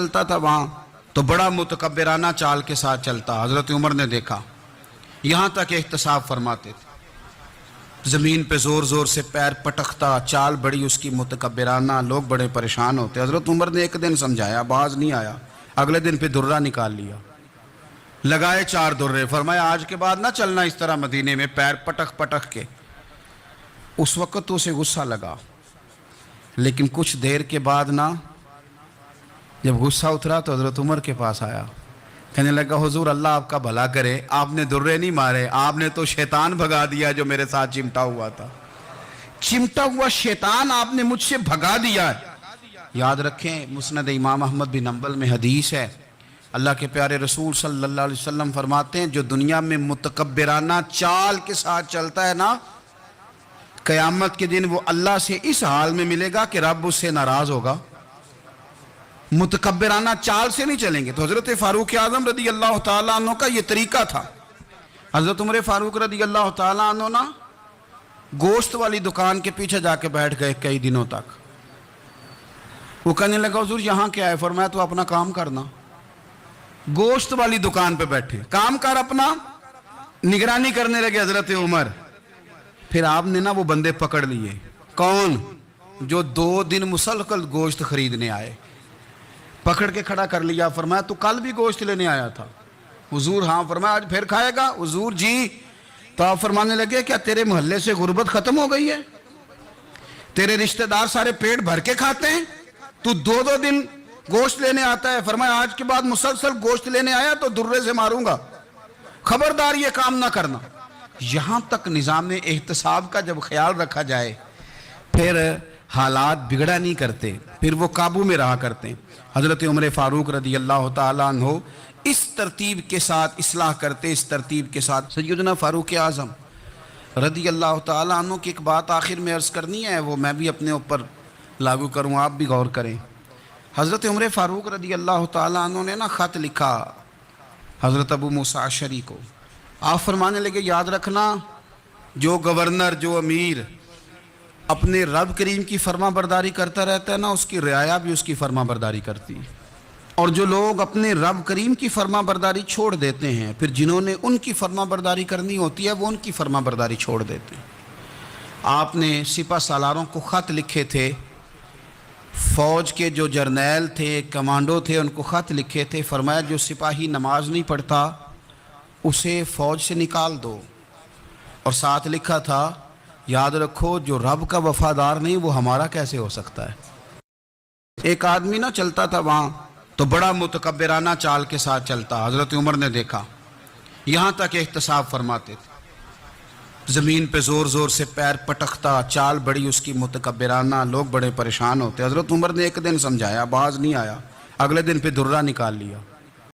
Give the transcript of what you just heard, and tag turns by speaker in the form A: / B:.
A: چلتا تھا وہاں تو بڑا متکبرانہ چال کے ساتھ چلتا. حضرت عمر نے دیکھا یہاں تک احتساب فرماتے تھے. زمین پہ زور زور سے پیر پٹکتا, چال بڑی اس کی متکبرانہ, لوگ بڑے پریشان ہوتے. حضرت عمر نے ایک دن سمجھایا, باز نہیں آیا. اگلے دن پہ درہ نکال لیا, لگائے 4 درے. فرمایا آج کے بعد نہ چلنا اس طرح مدینے میں پیر پٹک پٹک کے. اس وقت تو اسے غصہ لگا, لیکن کچھ دیر کے بعد نا جب غصہ اترا تو حضرت عمر کے پاس آیا, کہنے لگا حضور اللہ آپ کا بھلا کرے, آپ نے درے نہیں مارے, آپ نے تو شیطان بھگا دیا جو میرے ساتھ چمٹا ہوا تھا. چمٹا ہوا شیطان آپ نے مجھ سے بھگا دیا ہے. یاد رکھیں مسند امام احمد بن حنبل میں حدیث ہے, اللہ کے پیارے رسول صلی اللہ علیہ وسلم فرماتے ہیں جو دنیا میں متکبرانہ چال کے ساتھ چلتا ہے نا, قیامت کے دن وہ اللہ سے اس حال میں ملے گا کہ رب اس سے ناراض ہوگا. متکبرانہ چال سے نہیں چلیں گے. تو حضرت فاروق اعظم رضی اللہ تعالیٰ عنہ کا یہ طریقہ تھا. حضرت عمر فاروق رضی اللہ تعالیٰ عنہ نا گوشت والی دکان کے پیچھے جا کے بیٹھ گئے کئی دنوں تک. وہ کہنے لگا حضور یہاں کیا ہے؟ فرمایا تو اپنا کام کرنا. گوشت والی دکان پہ بیٹھے, کام کر اپنا, نگرانی کرنے لگے حضرت عمر. پھر آپ نے نا وہ بندے پکڑ لیے. کون؟ جو 2 دن مسلسل گوشت خریدنے آئے, پکڑ کے کھڑا کر لیا. فرمایا تو کل بھی گوشت لینے آیا تھا؟ حضور ہاں. فرمایا آج پھر کھائے گا؟ حضور جی. تو آپ فرمانے لگے کیا تیرے محلے سے غربت ختم ہو گئی ہے؟ تیرے رشتہ دار سارے پیٹ بھر کے کھاتے ہیں, تو 2 دن گوشت لینے آتا ہے. فرمایا آج کے بعد مسلسل گوشت لینے آیا تو درے سے ماروں گا, خبردار یہ کام نہ کرنا. یہاں تک نظام احتساب کا جب خیال رکھا جائے پھر حالات بگڑا نہیں کرتے, پھر وہ قابو میں رہا کرتے. حضرت عمر فاروق رضی اللہ تعالیٰ عنہ اس ترتیب کے ساتھ اصلاح کرتے, اس ترتیب کے ساتھ. سیدنا فاروق اعظم رضی اللہ تعالیٰ عنہ کی ایک بات آخر میں عرض کرنی ہے, وہ میں بھی اپنے اوپر لاگو کروں, آپ بھی غور کریں. حضرت عمر فاروق رضی اللہ تعالیٰ عنہ نے نا خط لکھا حضرت ابو موسیٰ اشعری کو. آپ فرمانے لگے یاد رکھنا جو گورنر, جو امیر اپنے رب کریم کی فرما برداری کرتا رہتا ہے نا, اس کی رعایا بھی اس کی فرما برداری کرتی. اور جو لوگ اپنے رب کریم کی فرما برداری چھوڑ دیتے ہیں, پھر جنہوں نے ان کی فرما برداری کرنی ہوتی ہے وہ ان کی فرما برداری چھوڑ دیتے ہیں. آپ نے سپہ سالاروں کو خط لکھے تھے, فوج کے جو جرنیل تھے, کمانڈو تھے, ان کو خط لکھے تھے. فرمایا جو سپاہی نماز نہیں پڑھتا اسے فوج سے نکال دو. اور ساتھ لکھا تھا یاد رکھو جو رب کا وفادار نہیں وہ ہمارا کیسے ہو سکتا ہے. ایک آدمی نہ چلتا تھا وہاں تو بڑا متکبرانہ چال کے ساتھ چلتا. حضرت عمر نے دیکھا یہاں تک احتساب فرماتے تھے. زمین پہ زور زور سے پیر پٹکتا, چال بڑی اس کی متکبرانہ, لوگ بڑے پریشان ہوتے. حضرت عمر نے ایک دن سمجھایا, باز نہیں آیا. اگلے دن پہ درہ نکال لیا,